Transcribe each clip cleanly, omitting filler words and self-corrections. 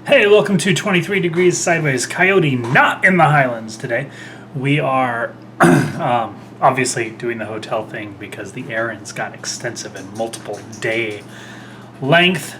Hey, welcome to 23 Degrees Sideways Coyote, not in the Highlands today. We are obviously doing the hotel thing because the errands got extensive and multiple day length.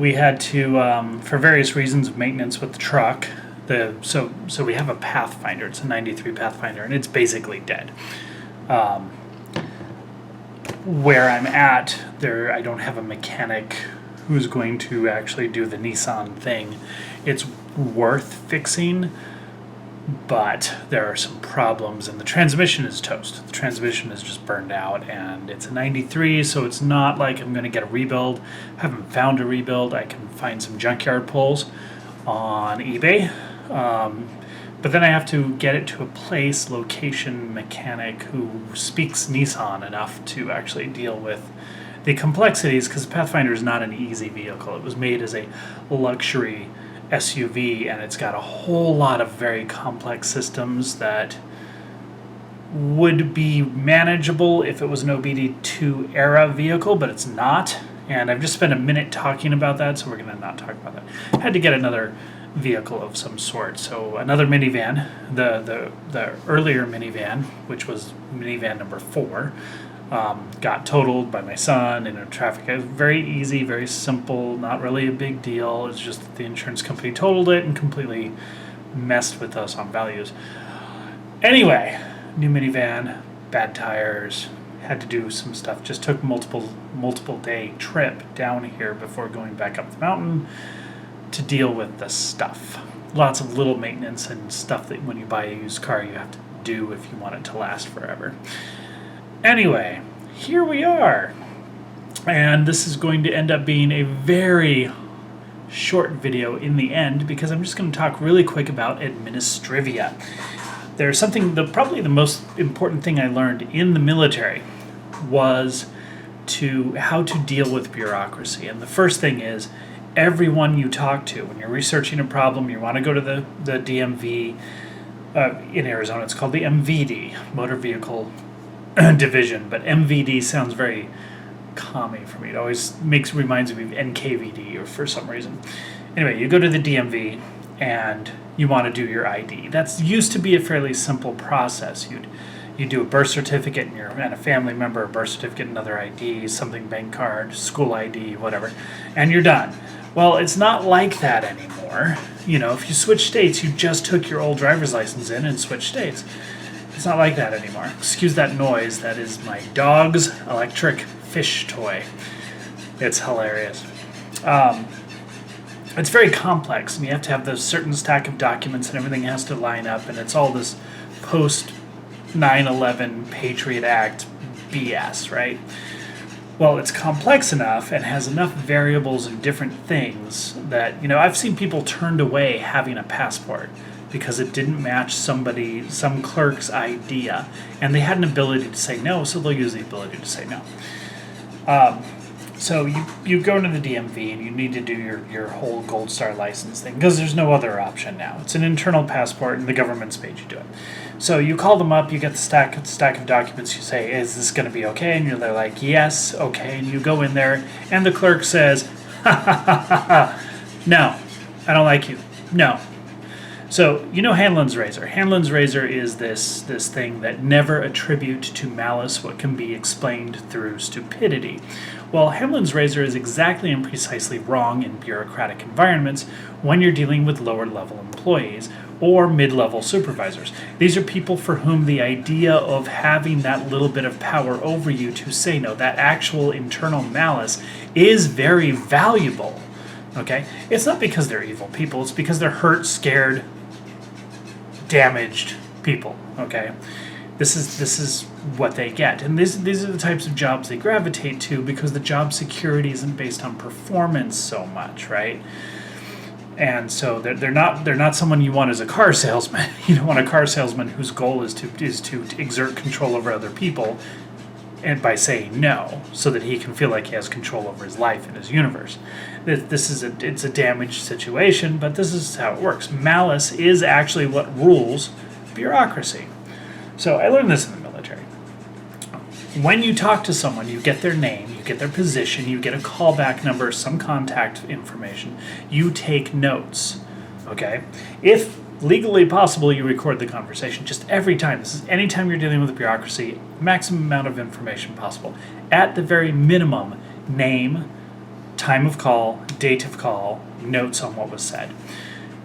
We had to, for various reasons of maintenance with the truck, so we have a Pathfinder. It's a 93 Pathfinder, and it's basically dead. Where I'm at, I don't have a mechanic who's going to actually do the Nissan thing. It's worth fixing, but there are some problems, and the transmission is toast. The transmission is just burned out, and it's a 93, so it's not like I'm going to get a rebuild. I haven't found a rebuild. I can find some junkyard pulls on eBay, but then I have to get it to a location mechanic who speaks Nissan enough to actually deal with the complexities, because Pathfinder is not an easy vehicle. It was made as a luxury SUV, and it's got a whole lot of very complex systems that would be manageable if it was an OBD2 era vehicle, but it's not. And I've just spent a minute talking about that, so we're going to not talk about that. I had to get another vehicle of some sort. So another minivan, the earlier minivan, which was minivan number 4, got totaled by my son in a traffic. It was very easy, very simple, not really a big deal. It's just that the insurance company totaled it and completely messed with us on values. Anyway, new minivan, bad tires, had to do some stuff. Just took multiple day trip down here before going back up the mountain to deal with the stuff. Lots of little maintenance and stuff that when you buy a used car you have to do if you want it to last forever. Anyway, here we are. And this is going to end up being a very short video in the end because I'm just going to talk really quick about Administrivia. There's something, probably the most important thing I learned in the military was how to deal with bureaucracy. And the first thing is, everyone you talk to, when you're researching a problem, you want to go to the DMV. In Arizona, it's called the MVD, Motor Vehicle Division, but MVD sounds very commie for me. It always reminds me of NKVD or for some reason. Anyway, you go to the DMV and you want to do your ID. That's used to be a fairly simple process. You do a birth certificate and a family member, a birth certificate, another ID, something bank card, school ID, whatever, and you're done. Well, it's not like that anymore. You know, if you switch states, you just took your old driver's license in and switched states. It's not like that anymore. Excuse that noise. That is my dog's electric fish toy. It's hilarious. It's very complex, and you have to have this certain stack of documents, and everything has to line up, and it's all this post 9/11 Patriot Act BS, right? Well, it's complex enough and has enough variables and different things that, I've seen people turned away having a passport because it didn't match some clerk's idea, and they had an ability to say no, so they'll use the ability to say no. So you go to the DMV and you need to do your whole Gold Star license thing because there's no other option now. It's an internal passport, and the government's made you do it. So you call them up, you get the stack of documents, you say, is this going to be okay? And they're like, yes, okay. And you go in there, and the clerk says, no, I don't like you. No. So, Hanlon's razor. Hanlon's razor is this thing that never attribute to malice what can be explained through stupidity. Well, Hanlon's razor is exactly and precisely wrong in bureaucratic environments when you're dealing with lower-level employees or mid-level supervisors. These are people for whom the idea of having that little bit of power over you to say no, that actual internal malice, is very valuable. Okay? It's not because they're evil people. It's because they're hurt, scared, damaged people. Okay? This is what they get. And these are the types of jobs they gravitate to because the job security isn't based on performance so much, right? And so they're not someone you want as a car salesman. You don't want a car salesman whose goal is to exert control over other people, and by saying no, so that he can feel like he has control over his life and his universe. It's a damaged situation, but this is how it works. Malice is actually what rules bureaucracy. So I learned this in the military. When you talk to someone, you get their name, you get their position, you get a callback number, some contact information. You take notes, okay? If legally possible, you record the conversation just every time. This is anytime you're dealing with bureaucracy, maximum amount of information possible. At the very minimum, name, time of call, date of call, notes on what was said.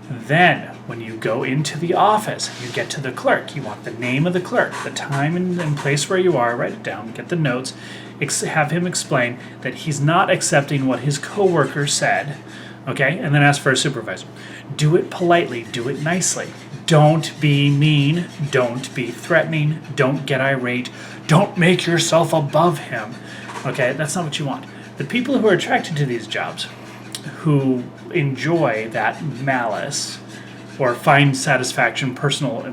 Then, when you go into the office, you get to the clerk. You want the name of the clerk, the time and place where you are, write it down, get the notes, have him explain that he's not accepting what his coworker said, okay? And then ask for a supervisor. Do it politely, do it nicely. Don't be mean, don't be threatening, don't get irate, don't make yourself above him, okay? That's not what you want. The people who are attracted to these jobs, who enjoy that malice or find satisfaction, personal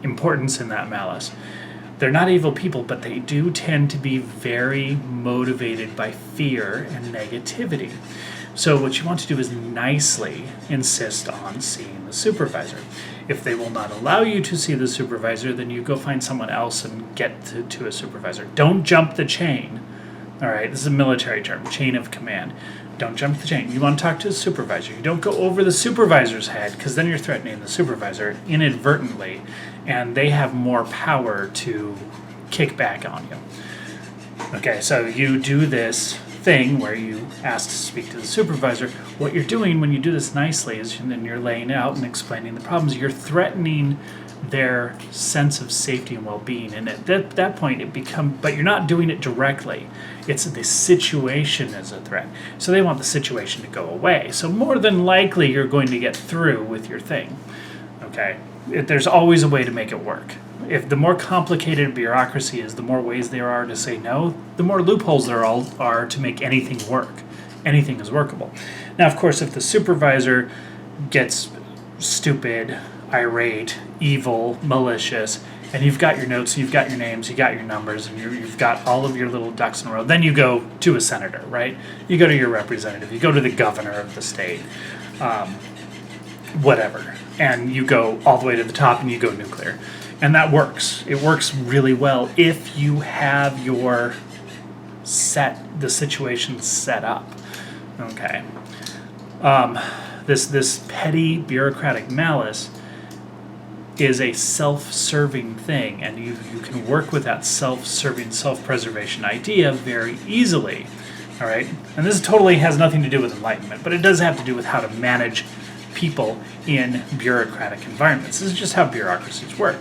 importance in that malice, they're not evil people, but they do tend to be very motivated by fear and negativity. So what you want to do is nicely insist on seeing the supervisor. If they will not allow you to see the supervisor, then you go find someone else and get to a supervisor. Don't jump the chain. All right, this is a military term, chain of command. Don't jump the chain. You want to talk to the supervisor. You don't go over the supervisor's head, because then you're threatening the supervisor inadvertently, and they have more power to kick back on you. Okay, so you do this thing where you ask to speak to the supervisor. What you're doing when you do this nicely is then you're laying out and explaining the problems. You're threatening their sense of safety and well-being, and at that point but you're not doing it directly. It's the situation as a threat. So they want the situation to go away. So more than likely you're going to get through with your thing. Okay? There's always a way to make it work. If the more complicated bureaucracy is, the more ways there are to say no, the more loopholes there are to make anything work. Anything is workable. Now, of course, if the supervisor gets stupid, irate, evil, malicious, and you've got your notes, you've got your names, you got your numbers, and you've got all of your little ducks in a row, then you go to a senator, right? You go to your representative, you go to the governor of the state, whatever, and you go all the way to the top and you go nuclear. And that works. It works really well if you have the situation set up. Okay. This petty bureaucratic malice is a self-serving thing, and you can work with that self-serving, self-preservation idea very easily. All right? And this totally has nothing to do with enlightenment, but it does have to do with how to manage people in bureaucratic environments. This is just how bureaucracies work.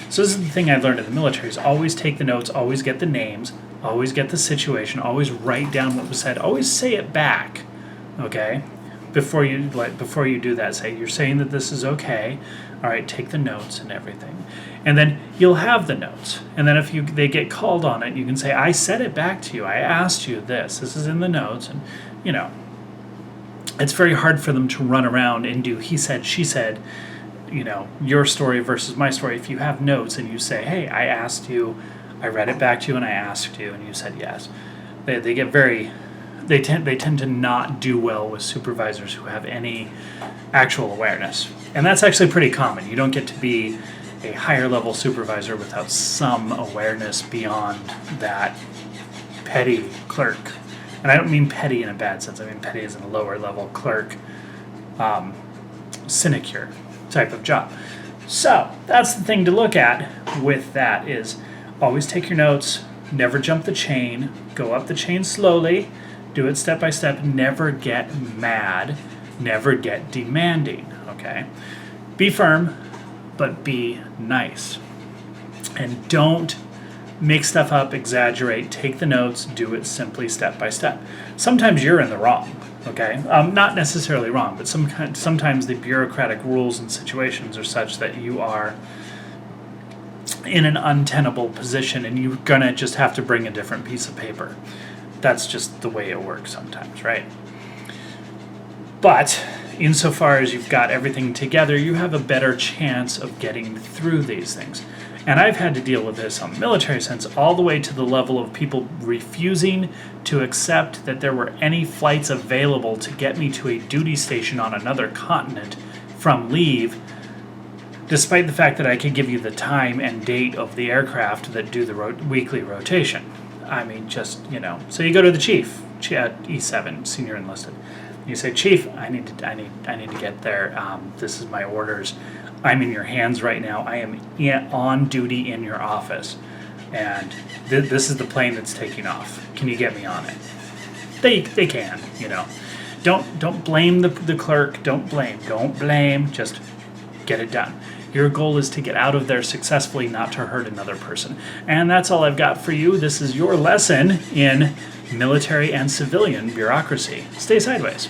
So this is the thing I learned in the military, is always take the notes, always get the names, always get the situation, always write down what was said, always say it back, okay? Before you do that, say, you're saying that this is okay, all right, take the notes and everything. And then you'll have the notes. And then if they get called on it, you can say, I said it back to you, I asked you this is in the notes, and, it's very hard for them to run around and do he said, she said, your story versus my story. If you have notes and you say, hey, I asked you, I read it back to you and I asked you and you said yes, they tend to not do well with supervisors who have any actual awareness. And that's actually pretty common. You don't get to be a higher level supervisor without some awareness beyond that petty clerk. And I don't mean petty in a bad sense. I mean petty as in a lower level clerk, sinecure type of job. So that's the thing to look at with that, is always take your notes, never jump the chain, go up the chain slowly, do it step by step, never get mad, never get demanding, okay? Be firm, but be nice. And don't make stuff up, exaggerate, take the notes, do it simply step by step. Sometimes you're in the wrong. Okay, not necessarily wrong, but sometimes the bureaucratic rules and situations are such that you are in an untenable position and you're going to just have to bring a different piece of paper. That's just the way it works sometimes, right? But insofar as you've got everything together, you have a better chance of getting through these things. And I've had to deal with this on the military sense all the way to the level of people refusing to accept that there were any flights available to get me to a duty station on another continent from leave, despite the fact that I could give you the time and date of the aircraft that do the weekly rotation. I mean, just, so you go to the chief, E7, senior enlisted. You say, Chief, I need to get there. This is my orders. I'm in your hands right now. I am on duty in your office, and this is the plane that's taking off. Can you get me on it? They can, Don't blame the clerk. Don't blame. Just get it done. Your goal is to get out of there successfully, not to hurt another person. And that's all I've got for you. This is your lesson in military and civilian bureaucracy. Stay sideways.